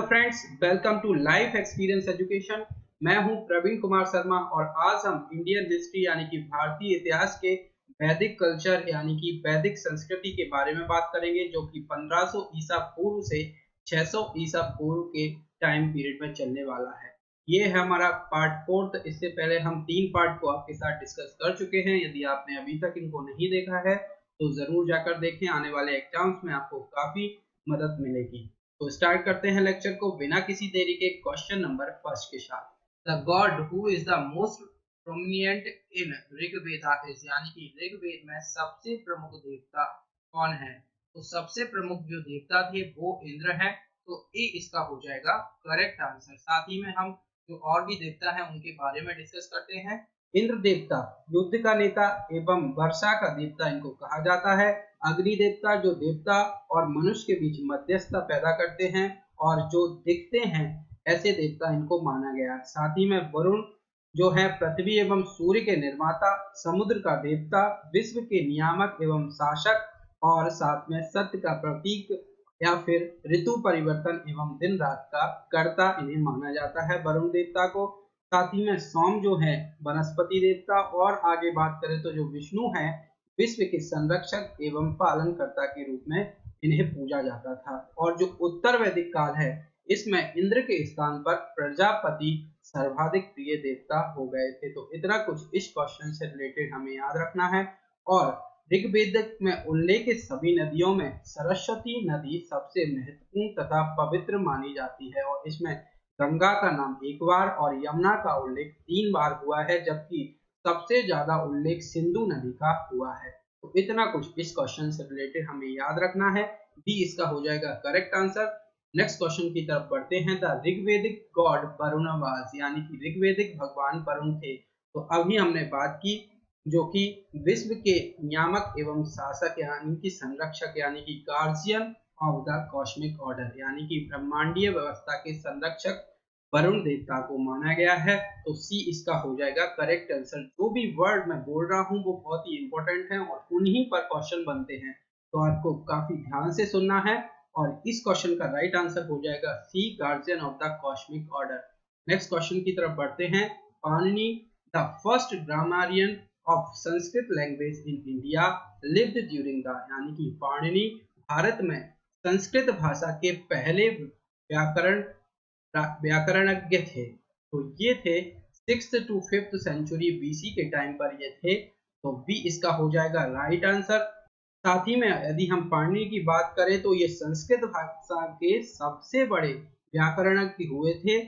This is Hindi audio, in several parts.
Friends, welcome to life experience education. मैं हूं प्रवीण कुमार शर्मा और आज हम इंडियन हिस्ट्री यानी कि भारतीय इतिहास के वैदिक कल्चर यानी कि वैदिक संस्कृति के बारे में बात करेंगे, जो कि 1500 ईसा पूर्व से 600 ईसा पूर्व के टाइम पीरियड में चलने वाला है। ये है हमारा पार्ट 4। इससे पहले हम 3 पार्ट को आपके साथ डिस्कस कर चुके हैं। यदि आपने अभी तक इनको नहीं देखा है तो जरूर जाकर देखें, आने वाले एग्जाम्स में आपको काफी मदद मिलेगी। तो स्टार्ट करते हैं लेक्चर को बिना किसी देरी के क्वेश्चन नंबर फर्स्ट के साथ। The God who is the most prominent in Rigveda is, यानी कि ऋग्वेद में सबसे प्रमुख देवता कौन है? तो सबसे प्रमुख जो देवता थे वो इंद्र है। तो ए इसका हो जाएगा करेक्ट आंसर। साथ ही में हम जो और भी देवता हैं उनके बारे में डिस्कस करते हैं। इंद्र देवता युद्ध का नेता एवं वर्षा का देवता इनको कहा जाता है। अग्नि देवता जो देवता और मनुष्य के बीच मध्यस्थता पैदा करते हैं और जो दिखते हैं ऐसे देवता इनको माना गया। साथ ही में वरुण जो है पृथ्वी एवं सूर्य के निर्माता, समुद्र का देवता, विश्व के नियामक एवं शासक और साथ में सत्य का प्रतीक या फिर ऋतु परिवर्तन एवं दिन रात का कर्ता इन्हें माना जाता है वरुण देवता को। साथ ही में सोम जो है वनस्पति देवता, और आगे बात करें तो जो विष्णु है विश्व के संरक्षक एवं पालनकर्ता के रूप में इन्हें पूजा जाता था। और जो उत्तर वैदिक काल है इसमें इंद्र के स्थान पर प्रजापति सर्वाधिक प्रिय देवता हो गए थे। तो इतना कुछ इस क्वेश्चन से रिलेटेड हमें याद रखना है। और ऋग्वेद में उल्लेखित सभी नदियों में सरस्वती नदी सबसे महत्वपूर्ण तथा पवित्र मानी जाती है, और इसमें गंगा का नाम एक बार और यमुना का उल्लेख 3 बार हुआ है, जबकि सबसे ज्यादा उल्लेख सिंधु नदी का हुआ है। तो इतना कुछ इस क्वेश्चन से रिलेटेड हमें याद रखना है। बी इसका हो जाएगा करेक्ट आंसर। नेक्स्ट क्वेश्चन की तरफ बढ़ते हैं। The Rigvedic God Varun was, यानी कि ऋग्वेदिक भगवान वरुण थे। तो अभी हमने बात की जो कि विश्व के नियामक एवं शासक यानी कि संरक्षक यानी कि guardian of the cosmic order यानी कि ब्रह्मांडीय व्यवस्था के संरक्षक वरुण देवता को माना गया है। तो सी इसका हो जाएगा करेक्ट आंसर। जो भी वर्ड मैं बोल रहा हूँ वो बहुत ही इंपॉर्टेंट है और उन्हीं पर क्वेश्चन बनते हैं, तो आपको काफी ध्यान से सुनना है। और इस क्वेश्चन का राइट आंसर हो जाएगा C, guardian of the cosmic order. Next question की तरफ बढ़ते हैं। Panini the first grammarian of Sanskrit language in India lived during the, यानी कि पाणिनि भारत में संस्कृत भाषा के पहले व्याकरणज्ञ थे। तो ये थे 6th to 5th century BC के टाइम पर ये थे। तो बी इसका हो जाएगा राइट आंसर। साथ ही में यदि हम पाणिनि की बात करें तो ये संस्कृत भाषा के सबसे बड़े व्याकरणज्ञ हुए थे,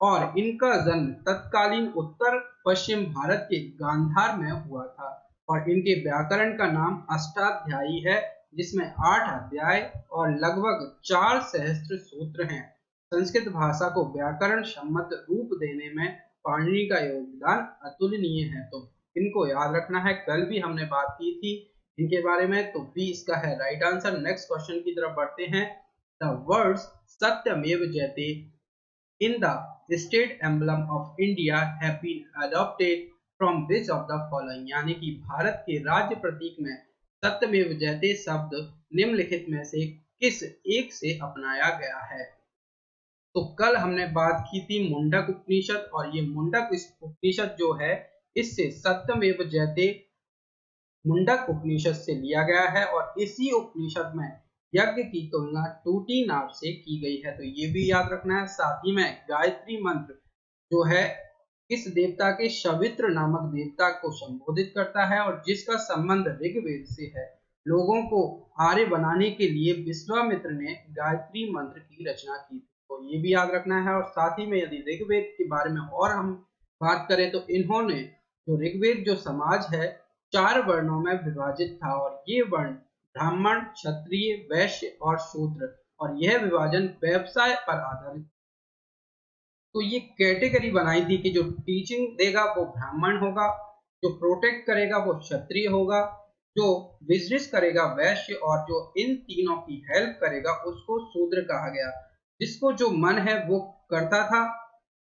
और इनका जन्म तत्कालीन उत्तर पश्चिम भारत के गांधार में हुआ था। और इनके व्याकरण का नाम अष्टाध्यायी है, जिसमें 8 अध्याय और लगभग 4 सहस्त्र सूत्र हैं। संस्कृत भाषा को व्याकरण सम्मत रूप देने में पाणिनि का योगदान अतुलनीय है। तो इनको याद रखना है, कल भी हमने बात की थी इनके बारे में। तो बी इसका है राइट आंसर। नेक्स्ट क्वेश्चन की तरफ बढ़ते हैं। The words Satyameva Jayate in the state emblem of India have been adopted from which of the following, यानी कि भारत के राज्य प्रतीक में सत्यमेव जयते शब्द निम्नलिखित में से किस एक से अपनाया गया है? तो कल हमने बात की थी मुंडक उपनिषद, और ये मुंडक उपनिषद जो है इससे सत्यमेव जयते मुंडक उपनिषद से लिया गया है, और इसी उपनिषद में यज्ञ की तुलना टूटी नाव से की गई है। तो ये भी याद रखना है। साथ ही में गायत्री मंत्र जो है इस देवता के सवित्र नामक देवता को संबोधित करता है, और जिसका संबंध ऋग्वेद से है। लोगों को आर्य बनाने के लिए विश्वामित्र ने गायत्री मंत्र की रचना की। तो ये भी याद रखना है। और साथ ही में यदि ऋग्वेद के बारे में और हम बात करें तो इन्होंने जो ऋग्वेद जो समाज है 4 वर्णों में विभाजित था, और ये वर्ण ब्राह्मण, क्षत्रिय, वैश्य और शूद्र, और यह विभाजन व्यवसाय पर आधारित। तो ये कैटेगरी बनाई थी कि जो टीचिंग देगा वो ब्राह्मण होगा, जो प्रोटेक्ट करेगा वो क्षत्रिय होगा, जो बिजनेस करेगा वैश्य, और जो इन तीनों की हेल्प करेगा उसको शूद्र कहा गया। जिसको जो मन है वो करता था,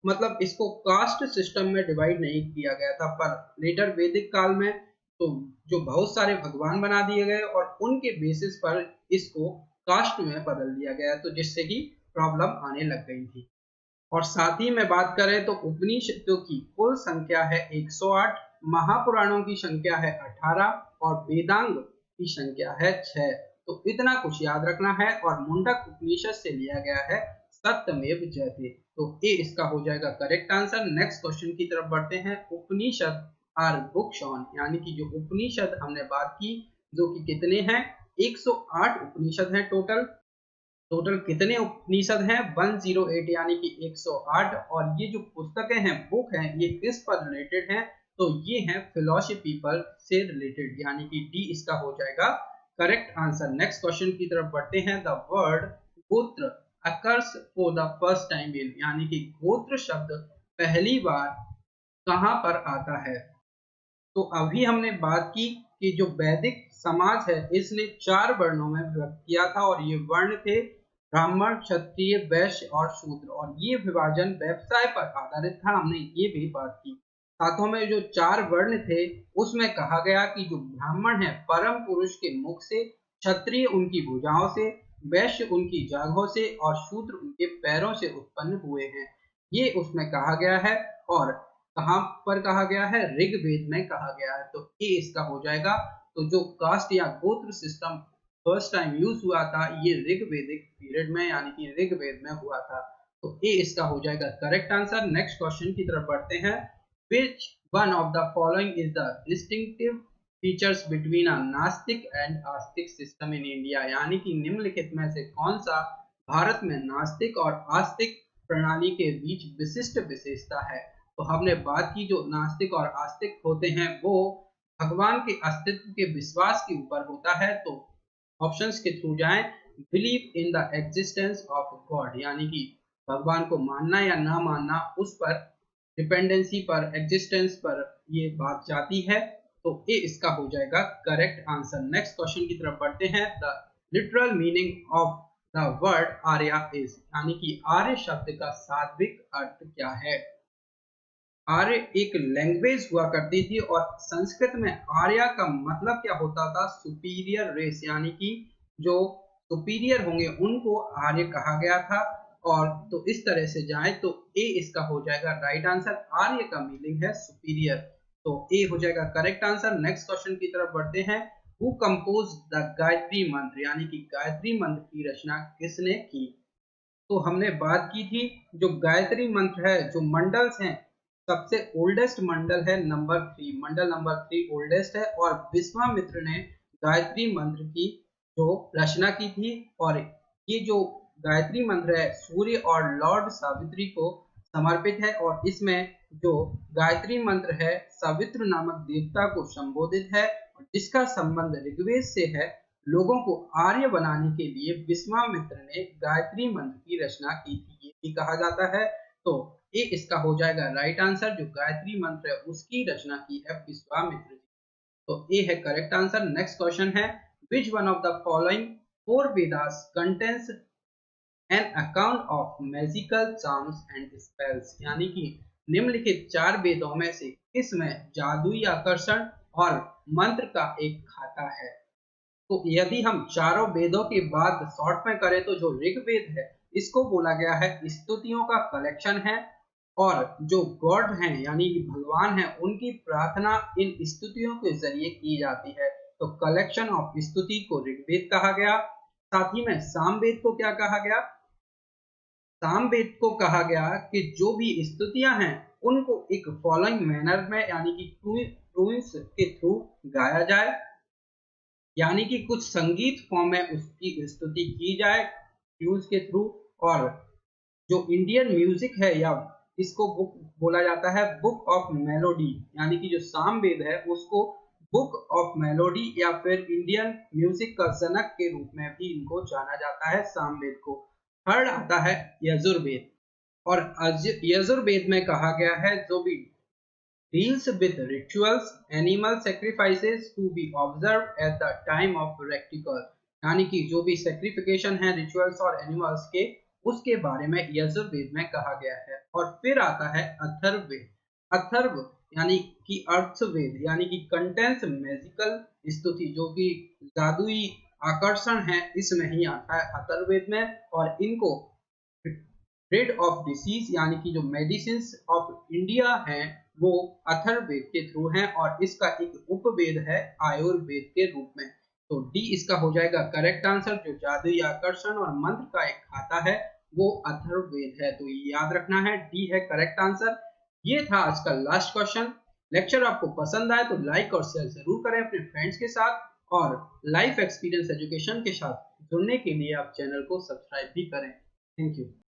मतलब इसको कास्ट सिस्टम में डिवाइड नहीं किया गया था। पर लेटर वैदिक काल में तो जो बहुत सारे भगवान बना दिए गए और उनके बेसिस पर इसको कास्ट में बदल दिया गया, तो जिससे कि प्रॉब्लम आने लग गई थी। और साथ ही में बात करें तो उपनिषदों की कुल संख्या है 108, महापुराणों की संख्या है 18 और वेदांग की संख्या है 6। तो इतना कुछ याद रखना है और मुंडक उपनिषद से लिया गया है सत्यमेव जयते। तो ये इसका हो जाएगा करेक्ट आंसर। नेक्स्ट क्वेश्चन की तरफ बढ़ते हैं। उपनिषद आर बुक्स ऑन, यानी कि जो उपनिषद हमने बात की जो कि कितने हैं, 108 उपनिषद हैं टोटल। टोटल कितने उपनिषद हैं, 108 यानी कि 108। और ये जो पुस्तकें हैं, बुक हैं, ये किस पर रिलेटेड हैं, तो ये हैं फिलोसफी पर से रिलेटेड, यानी कि डी इसका हो जाएगा करेक्ट आंसर। नेक्स्ट क्वेश्चन की तरफ बढ़ते हैं। द वर्ड गोत्र occurs for the first time in, यानी कि गोत्र शब्द पहली बार कहां पर आता है। तो अभी हमने बात की कि जो वैदिक समाज है इसने 4 वर्णों में विभक्त किया था और ये वर्ण थे ब्राह्मण, क्षत्रिय, वैश्य और शूद्र। और ये विभाजन व्यवसाय पर आधारित था, हमने ये भी बात की। साथों में जो 4 वर्ण थे उसमें कहा गया कि जो ब्राह्मण है परम पुरुष के मुख से, क्षत्रिय उनकी भुजाओं से, वैश्य उनकी जांघों से और शूद्र उनके पैरों से उत्पन्न हुए हैं, ये उसमें कहा गया है। और कहां पर कहा गया है, ऋग्वेद में कहा गया है। तो ये इसका हो जाएगा। तो जो कास्ट या गोत्र सिस्टम फर्स्ट टाइम यूज हुआ था ये ऋग्वेदिक पीरियड में, यानी कि ऋग्वेद में हुआ था। तो ये इसका हो जाएगा करेक्ट आंसर। नेक्स्ट क्वेश्चन की तरफ बढ़ते हैं। Which one of the following is the distinctive features between a नास्तिक and Astik system in India, यानी कि निम्नलिखित में से कौन सा भारत में नास्तिक और आस्तिक प्रणाली के बीच विशिष्ट विशेषता है। तो हमने बात की जो नास्तिक और आस्तिक होते हैं वो भगवान के अस्तित्व के विश्वास के ऊपर होता है। तो ऑप्शंस के थ्रू जाएं। Believe in the existence of God, यानी कि भगवान को मानना या ना मानना उस पर डिपेंडेंसी पर, एग्जिस्टेंस पर ये बात जाती है। तो ये इसका हो जाएगा करेक्ट आंसर। नेक्स्ट क्वेश्चन की तरफ बढ़ते हैं। The literal meaning of the word Arya is, यानी कि आर्य शब्द का शाब्दिक अर्थ क्या है। आर्य एक लैंग्वेज हुआ करती थी और संस्कृत में आर्य का मतलब क्या होता था, सुपीरियर रेस, यानी कि जो सुपीरियर होंगे उनको आर्य कहा गया था। और तो इस तरह से जाए तो ए इसका हो जाएगा राइट आंसर। आर्य का मीनिंग है सुपीरियर, तो ए हो जाएगा करेक्ट आंसर। नेक्स्ट क्वेश्चन की तरफ बढ़ते हैं। हु कंपोज द गायत्री मंत्र, यानी कि गायत्री मंत्र की रचना किसने की। तो हमने बात की थी जो गायत्री मंत्र है, जो मंडल्स हैं, सबसे ओल्डेस्ट मंडल है नंबर 3, मंडल नंबर 3 ओल्डेस्ट है। और विश्वामित्र ने गायत्री मंत्र की जो रचना की थी। और ये जो गायत्री मंत्र है सूर्य और लॉर्ड सावित्री को समर्पित है। और इसमें जो गायत्री मंत्र है सावित्र नामक देवता को संबोधित है, जिसका संबंध ऋग्वेद से है। लोगों को आर्य बनाने के लिए विश्वामित्र ने गायत्री मंत्र की रचना की थी, ये भी कहा जाता है। तो ये इसका हो जाएगा राइट आंसर। जो गायत्री मंत्र है उसकी रचना की है विश्वामित्र जी। तो ये है करेक्ट आंसर। नेक्स्ट क्वेश्चन है। Which one of the following four Vedas contains an account of magical charms and spells, यानी कि निम्नलिखित 4 वेदों में से किसमें जादुई आकर्षण और मंत्र का एक खाता है। तो यदि हम चारों वेदों की बात शॉर्ट में करें तो जो ऋग्वेद है इसको बोला गया है स्तुतियों का कलेक्शन है। और जो गॉड हैं यानी कि भगवान हैं उनकी प्रार्थना इन स्तुतियों के जरिए की जाती है। तो कलेक्शन ऑफ स्तुति को ऋग्वेद कहा गया। साथ ही में सामवेद को क्या कहा गया, सामवेद को कहा गया कि जो भी स्तुतियां हैं उनको एक फॉलोइंग मैनर में, यानी कि ट्यून्स के थ्रू गाया जाए, यानी कि कुछ संगीत फॉर्म में उसकी स्तुति की जाए ट्यून्स के थ्रू। और जो इंडियन म्यूजिक है या इसको बुक बोला जाता है बुक ऑफ मेलोडी, यानी कि जो सामवेद है उसको बुक ऑफ मेलोडी या फिर इंडियन म्यूजिक का जनक के रूप में भी इनको जाना जाता है सामवेद को। थर्ड आता है यजुर्वेद। और यजुर्वेद में कहा गया है जो भी deals with rituals, animal sacrifices to be observed at the time of rectical, यानी कि जो भी सेक्रिफिकेशन है रिचुअल्स और एनिमल्स के उसके बारे में यजुर्वेद में कहा गया है। और फिर आता है अथर्ववेद। अथर्व यानी कि अर्थवेद, यानी कि कंटेंस मैजिकल स्तुति, जो कि जादुई आकर्षण है इसमें ही आता है अथर्ववेद में। और इनको rid ऑफ डिसीज यानी कि जो मेडिसिन ऑफ इंडिया हैं वो अथर्ववेद के थ्रू हैं और इसका एक उपवेद है आयुर्वेद के रूप में। तो डी इसका हो जाएगा करेक्ट आंसर। जो जादुई आकर्षण और मंत्र का एक खाता है वो अथर्ववेद है, तो ये याद रखना है, डी है करेक्ट आंसर। ये था आज का लास्ट क्वेश्चन। लेक्चर आपको पसंद आए तो लाइक और शेयर जरूर करें अपने फ्रेंड्स के साथ, और लाइफ एक्सपीरियंस एजुकेशन के साथ जुड़ने के लिए आप चैनल को सब्सक्राइब भी करें। Thank you.